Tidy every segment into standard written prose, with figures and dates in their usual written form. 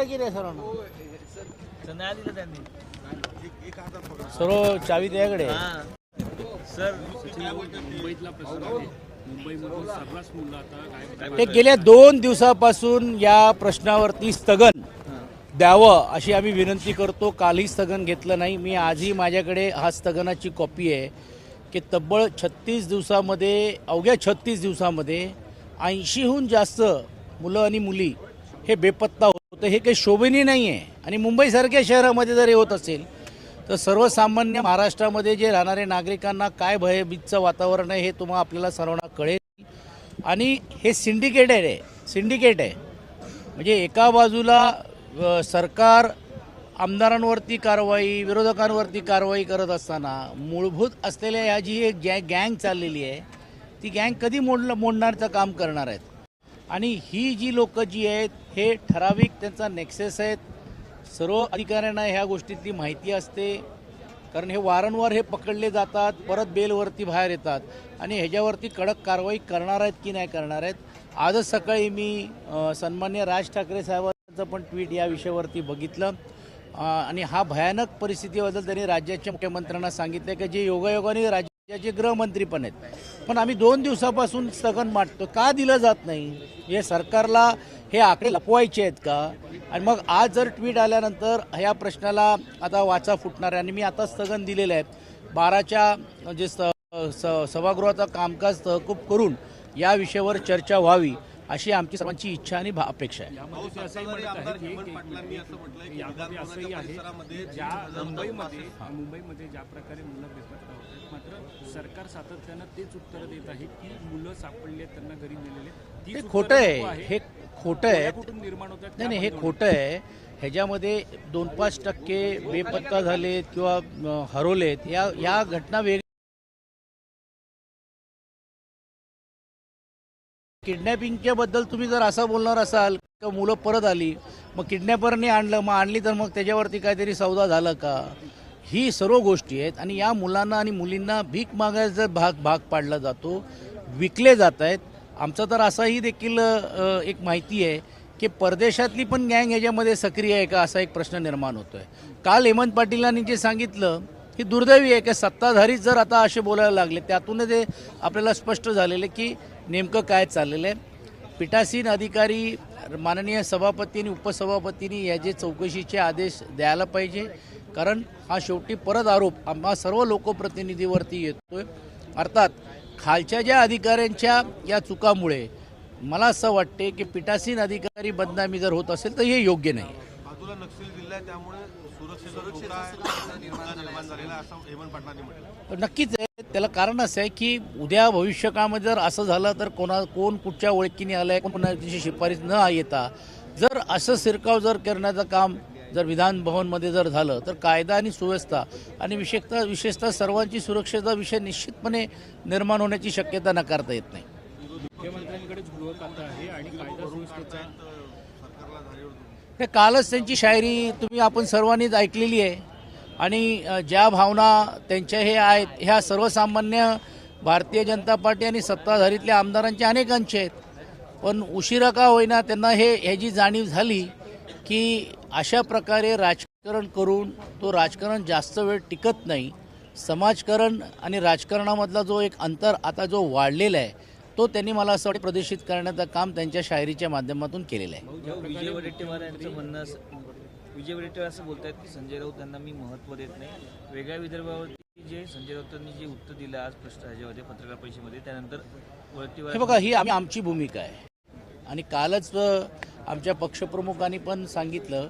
दिलाय की रे सर्वांना? सर्व चावी त्याकडे. सर मुंबईतला प्रश्न आहे. मुंबईमधून सर्रास मुलं आता एक गेल्या 2 दिवसापासून या प्रश्नावरती स्थगन द्यावं अशी आम्ही विनंती करतो. कालही स्थगन घेतलं नाही. मी आजही माझ्याकडे हा स्थगनाची कॉपी आहे की तब्बल 36 दिवसामध्ये, अवघ्या 36 दिवसामध्ये 80हून जास्त मुलं आणि मुली हे बेपत्ता होतं. हे काही शोभनीय नाही आहे. आणि मुंबईसारख्या शहरामध्ये जर हे होत असेल तर सर्वसामान्य महाराष्ट्रामध्ये जे राहणारे नागरिकांना काय भयभीतचं वातावरण आहे हे तुम्हाला आपल्याला सर्वांना कळेल. आणि हे सिंडिकेट आहे. म्हणजे एका बाजूला सरकार आमदारांवरती कारवाई, विरोधकांवरती कारवाई करत असताना मूलभूत असलेल्या ह्या जी एक गँग चाललेली आहे ती गँग कधी मोडण्याचं काम करणार आहेत. आणि ही जी लोक जी आहेत हे ठराविक त्यांचा नेक्सेस आहेत. सर्व अधिकाऱ्यांना ह्या गोष्टीतली माहिती असते, कारण हे वारंवार हे पकडले जातात, परत बेलवरती बाहेर येतात आणि ह्याच्यावरती कडक कारवाई करणार आहेत की नाही करणार आहेत. आजच सकाळी मी सन्मान्य राज ठाकरे साहेबांचं पण ट्विट या विषयावरती बघितलं आणि हा भयानक परिस्थितीबद्दल त्यांनी राज्याच्या मुख्यमंत्र्यांना सांगितलं की जे योगायोगाने राज्याचे गृहमंत्री पण आहेत, पण आम्ही 2 दिवसापासून स्थगन मांडतो, का दिलं जात नाही? हे सरकारला हे आकडे लपवायचे आहेत का? आणि मग आज जर ट्विट आल्यानंतर ह्या प्रश्नाला आता वाचा फुटणार आहे. आणि मी आता स्थगन दिलेलं आहे. 12च्या जे सभागृहाचं कामकाज तहकूब करून या विषयावर चर्चा व्हावी अशी आमची सर्वांची इच्छा आणि अपेक्षा आहे. मुंबईमध्ये ज्या प्रकारे मुलं बेपत्ता होतात, मात्र सरकार सातत्यानं तेच उत्तर देत आहे की मुलं सापडले त्यांना घरी नेलेले. हे खोटं आहे. हे खोटं आहे. निर्माण होतात. नाही, हे खोटं आहे. ह्याच्यामध्ये 2-5% बेपत्ता झालेत किंवा हरवलेत या घटना वेगळ्या. किडनॅपिंगच्या बद्दल तुम्ही जर असं बोलणार असाल तर मुलं परत आली, मग किडनॅपरने आणली तर मग त्याच्यावरती काहीतरी सौदा झालं का? ही सर्व गोष्टी आहेत. आणि या मुलांना आणि मुलींना भीक मागायचा भाग पाडला जातो, विकले जात आहेत. आमचं तर असाही देखील एक माहिती आहे की परदेशातली पण गँग ह्याच्यामध्ये सक्रिय आहे का, असा एक प्रश्न निर्माण होतो आहे. काल हेमंत पाटीलांनी जे सांगितलं ही दुर्दैवी आहे की सत्ताधारीच जर आता असे बोलायला लागले, त्यातून ते आपल्याला स्पष्ट झालेलं की नेमकं काय चाललेलं आहे. पीठासीन अधिकारी माननीय सभापती आणि उपसभापतींनी याचे चौकशीचे आदेश द्यायला पाहिजे, कारण हा शेवटी परत आरोप आम्हा सर्व लोकप्रतिनिधीवरती येतोय. अर्थात खालच्या ज्या अधिकाऱ्यांच्या या चुकामुळे मला असं वाटते की पीठासीन अधिकारी बदनामी जर होत असेल तर हे योग्य नाही. बाजूला नक्षल जिल्हा आहे, त्यामुळे नक्कीच आहे. त्याला कारण असं आहे की उद्या भविष्यकाळामध्ये जर असं झालं तर कोण कुठच्या ओळखीने आलंय, कोणाची शिफारस न येता जर असं शिरकाव जर करण्याचं काम जर विधान भवनमध्ये जर झालं तर कायदा आणि सुव्यवस्था आणि विशेषतः सर्वांची सुरक्षेचा विषय निश्चितपणे निर्माण होण्याची शक्यता नाकारता येत नाही. मुख्यमंत्र्यांकडेच गृहखातं आहे आणि कायदा सुव्यवस्थेचा हे कालच त्यांची शायरी आपण सर्वांनीच ऐकलेली आहे. आणि ज्या भावना त्यांच्या हे आहेत ह्या सर्वसामान्य भारतीय जनता पार्टी आणि सत्ताधारीतल्या आमदारांच्या अनेकांचे आहेत. पण उशिरा का होईना त्यांना ह्याची जाणीव झाली की अशा प्रकारे राजकारण करून तो राजकारण जास्त वेळ टिकत नाही. समाजकारण आणि राजकारणामधला जो एक अंतर आता जो वाढलेला आहे तो त्यांनी मला असं वाटतं प्रदर्शित करण्याचं काम त्यांच्या शायरीच्या माध्यमातून केलेलं आहे. विजय वडेट्टीवार यांचं म्हणणं विजय वडेट्टीवार असं बोलतात की संजय राऊत यांना मी महत्त्व देत नाही. वेगळ्या विदर्भावरती जे संजय राऊतांनी जे उत्तर दिलं आज ह्याच्यामध्ये पत्रकार परिषदेमध्ये, त्यानंतर वडेट्टीवार हे बघा, ही आमची भूमिका आहे. आणि कालच आमच्या पक्षप्रमुखांनी पण सांगितलं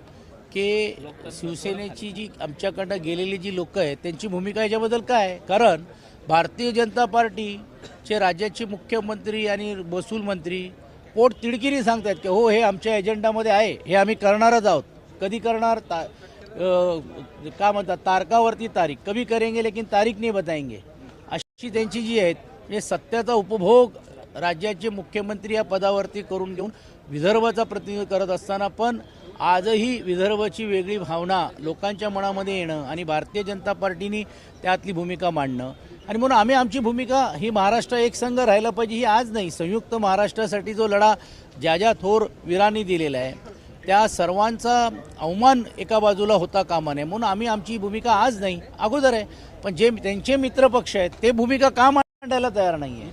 की शिवसेनेची जी आमच्याकडं गेलेली जी लोक आहेत त्यांची भूमिका याच्याबद्दल काय. कारण भारतीय जनता पार्टीचे राज्याचे मुख्यमंत्री आणि महसूल मंत्री पोट तिडकीने सांगतात की हो हे आमच्या एजेंडामध्ये आहे, हे आम्ही करणारच आहोत. कधी करणार का म्हणतात, तारकावरती तारीख, कभी करेंगे लेकिन तारीख नाही बताएंगे, अशी त्यांची जी आहेत. म्हणजे सत्याचा उपभोग राज्याचे मुख्यमंत्री या पदावरती करून घेऊन विदर्भाचा प्रतिनिधित्व करत असताना पण आजही विदर्भाची वेगळी भावना लोकांच्या मनामध्ये येणं आणि भारतीय जनता पार्टीने त्यातली भूमिका मांडणं. आणि म्हणून आम्ही आमची भूमिका ही महाराष्ट्र एकसंघ राहिला पाहिजे ही आज नाही, संयुक्त महाराष्ट्रासाठी जो लढा ज्या थोर वीरांनी दिलेला आहे त्या सर्वांचा अवमान एका बाजूला होता कामा नये, म्हणून आम्ही आमची भूमिका आज नाही अगोदर आहे, पण जे त्यांचे मित्रपक्ष आहेत ते भूमिका का मांडायला तयार नाही आहे.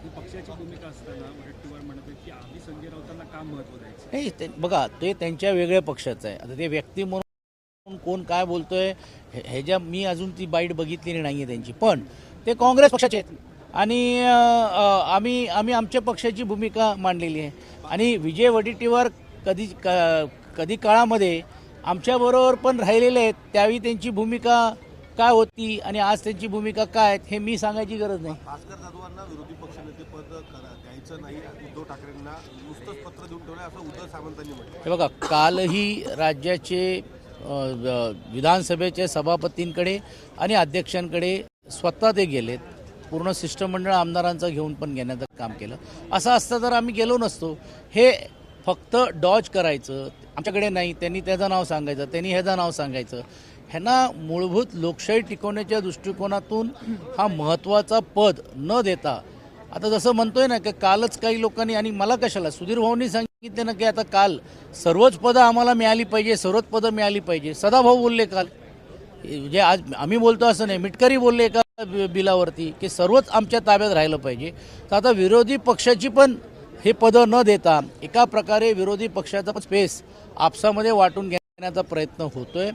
ही पक्षाची भूमिका असताना वडेट्टीवार म्हणत आहेत की आधी संजय राऊतांना का महत्त्व द्यायचं. नाही बघा, ते त्यांच्या वेगळ्या पक्षाचं आहे. आता ते व्यक्ती म्हणून कोण काय बोलतोय ह्याच्या मी अजून ती बाईट बघितलेली नाही आहे त्यांची, पण ते काँग्रेस पक्षाचे आहेत आणि आम्ही आमच्या पक्षाची भूमिका मांडलेली आहे. आणि विजय वडेट्टीवार कधी काळामध्ये आमच्याबरोबर पण राहिलेले आहेत, त्यावेळी त्यांची भूमिका काय होती आणि आज त्यांची भूमिका काय आहे हे मी सांगायची गरज नाही. भास्कर जाधवांना विरोधी पक्षनेते पद द्यायचं नाही, उद्धव ठाकरेंना नुसतंच पत्र देऊन ठेवलं असं उद्धव सामंतांनी म्हटलं. हे बघा, कालही राज्याचे विधानसभेच्या सभापतींकडे आणि अध्यक्षांकडे स्वतः ते गेलेत, पूर्ण शिष्टमंडळ आमदारांचं घेऊन पण घेण्याचं काम केलं. असं असतं तर आम्ही गेलो नसतो. हे फक्त डॉज करायचं, आमच्याकडे नाही, त्यांनी त्याचं नाव सांगायचं, त्यांनी ह्याचं नाव सांगायचं. ह्यांना मूलभूत लोकशाही टिकवण्याच्या दृष्टिकोनातून हा महत्त्वाचा पद न देता, आता जसं म्हणतोय ना की कालच काही लोकांनी, आणि मला कशाला सुधीर भाऊंनी सांगितले ना की आता काल सर्वच पदं आम्हाला मिळाली पाहिजे, सर्वच पदं मिळाली पाहिजे. सदाभाऊ बोलले काल, जे आज आम्ही बोलतो असं नाही, मिटकरी बोलले एका बिलावरती की सर्वच आमच्या ताब्यात राहिलं पाहिजे. तर आता विरोधी पक्षाची पण हे पदं न देता एका प्रकारे विरोधी पक्षाचा पण स्पेस आपसामध्ये वाटून घेण्याचा प्रयत्न होतोय.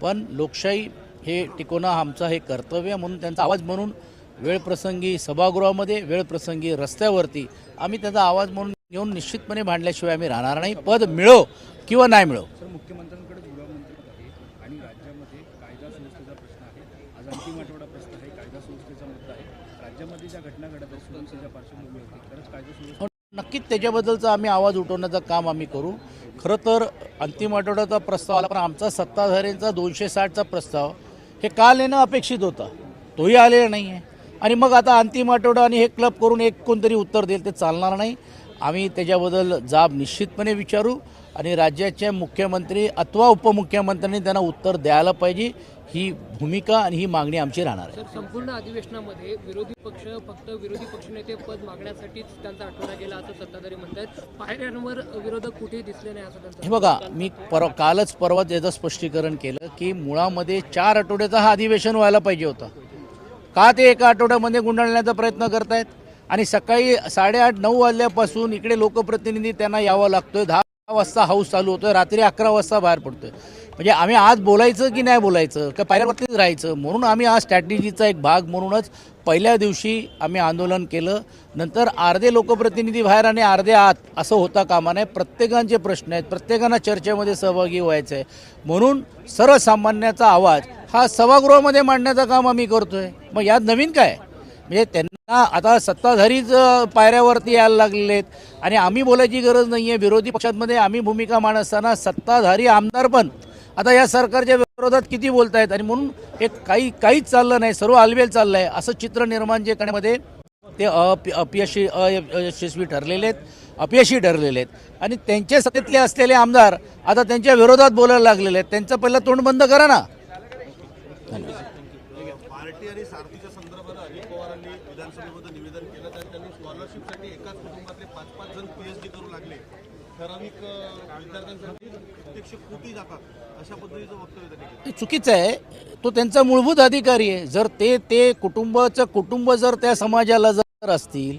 पण लोकशाही हे टिकवणं आमचं हे कर्तव्य आहे, म्हणून त्यांचा आवाज म्हणून वेळप्रसंगी सभागृहामध्ये, वेळप्रसंगी रस्त्यावरती आम्ही त्याचा आवाज म्हणून घेऊन निश्चितपणे भांडल्याशिवाय आम्ही राहणार नाही, पद मिळो किंवा नाही मिळो. सर, मुख्यमंत्र्यांकडे गृहमंत्री आहे आणि राज्यामध्ये कायदा सुव्यवस्थेचा प्रश्न आहे. आज अंतिम आठवडा प्रश्न आहे, कायदा सुव्यवस्थेचा मुद्दा आहे. राज्यामध्ये ज्या घटना घडत आहेत सुरक्षेच्या पार्श्वभूमीवरती खरंच कायदा सुव्यवस्था नक्कीच त्याच्याबद्दलचा आम्ही आवाज उठवण्याचं काम आम्ही करू. खरं तर अंतिम आठवड्याचा प्रस्ताव आला, पण आमचा सत्ताधाऱ्यांचा 260चा प्रस्ताव हे काल येणं अपेक्षित होता, तोही आलेला नाही आहे. आणि मग आता अंतिम आठवडा आणि हे क्लब करून एक कोणतरी उत्तर देईल, ते चालणार नाही. आम्ही त्याच्याबद्दल जाब निश्चितपणे विचारू आणि राज्याचे मुख्यमंत्री अथवा उपमुख्यमंत्र्यांनी त्यांना उत्तर द्यायला पाहिजे. ही भूमिका आणि ही मागणी आमची राहणार आहे. सर, संपूर्ण अधिवेशनामध्ये विरोधी पक्ष फक्त विरोधी पक्षनेते पद मागण्यासाठीच त्यांचा आठवडा गेला असं सत्ताधारी म्हणतात. पायऱ्यांवर विरोधक कुठेही दिसले नाही असं त्यांचं. हे बघा, मी कालच परवा याचं स्पष्टीकरण केलं की मुळामध्ये 4 आठवड्याचा हा अधिवेशन व्हायला पाहिजे होता. का ते एका आठवड्यामध्ये गुंडाळण्याचा प्रयत्न करतायत आणि सकाळी 8:30-9 वाजल्यापासून इकडे लोकप्रतिनिधी त्यांना यावं लागतोय, 10 वाजता हाऊस चालू होतोय, रात्री 11 वाजता बाहेर पडतोय. म्हणजे आम्ही आज बोलायचं की नाही बोलायचं का पायऱ्यावरतीच राहायचं, म्हणून आम्ही आज स्ट्रॅटेजीचा एक भाग म्हणूनच पहिल्या दिवशी आम्ही आंदोलन केलं. नंतर अर्धे लोकप्रतिनिधी बाहेर आणि अर्धे आत असं होता कामा नये. प्रत्येकांचे प्रश्न आहेत, प्रत्येकांना चर्चेमध्ये सहभागी व्हायचं आहे, म्हणून सर्वसामान्याचा आवाज हा सभागृहामध्ये मांडण्याचं काम आम्ही करतोय. मग यात नवीन काय, म्हणजे त्यांना आता सत्ताधारीच पायऱ्यावरती यायला लागलेले आहेत आणि आम्ही बोलायची गरज नाही आहे. विरोधी पक्षांमध्ये आम्ही भूमिका मांडत असताना सत्ताधारी आमदार पण आता या सरकारच्या विरोधात किती बोलत आहेत आणि म्हणून हे काहीच चाललं नाही, सर्व आलबेल चाललं आहे असं चित्र निर्माण जे करण्यामध्ये ते अयशस्वी ठरलेले आहेत, अपयशी ठरलेले आहेत. आणि त्यांचे सत्तेतले असलेले आमदार आता त्यांच्या विरोधात बोलायला लागलेले आहेत. त्यांचं पहिलं तोंड बंद करा ना. पार्टी आणि सारथीच्या संदर्भात अजित पवारांनी विधानसभेमध्ये निवेदन केलं, तर त्यांनी स्कॉलरशिपसाठी एकाच कुटुंबातले 5-5 जण PhD करू लागले, ठराविक विद्यार्थ्यांसाठी प्रत्यक्ष कोटी जातात, अशा पद्धतीचं वक्तव्य त्यांनी केलं. ते चुकीचं आहे. तो त्यांचा मूलभूत अधिकारी आहे. जर ते कुटुंब जर त्या समाजाला जर असतील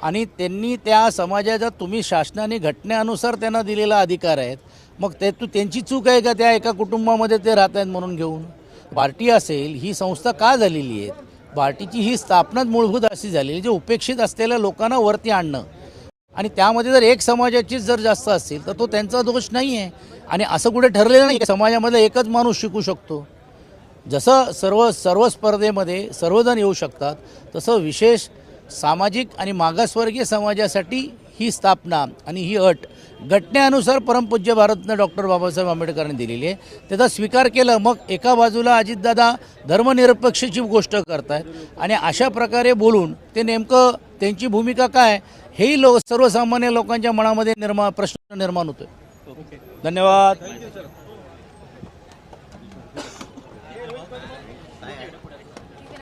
आणि त्यांनी त्या समाजाचा तुम्ही शासनाने घटनेनुसार त्यांना दिलेला अधिकार आहेत, मग त्यांची चूक आहे का त्या एका कुटुंबामध्ये ते राहत आहेत म्हणून घेऊन. पार्टी असेल ही संस्था का झालेली आहे, पार्टीची ही स्थापनाच मूलभूत अशी झालेली जे उपेक्षित असलेल्या लोकांना वरती आणणं, आणि त्यामध्ये जर एक समाजाचीच जर जास्त असेल तर तो त्यांचा दोष नाही आहे. आणि असं कुठे ठरलेलं नाही समाजामध्ये एकच माणूस शिकू शकतो. जसं सर्व स्पर्धेमध्ये सर्वजण येऊ शकतात, तसं विशेष सामाजिक आणि मागासवर्गीय समाजासाठी ही स्थापना आणि ही अट घटनेनुसार परमपूज्य भारतरत्न डॉक्टर बाबासाहेब आंबेडकरांनी दिलेली आहे. त्याचा स्वीकार केलं. मग एका बाजूला अजितदादा धर्मनिरपेक्षची गोष्ट करतायत आणि अशा प्रकारे बोलून ते नेमकं त्यांची भूमिका काय हेही सर्वसामान्य लोकांच्या मनामध्ये प्रश्न निर्माण होतोय. धन्यवाद.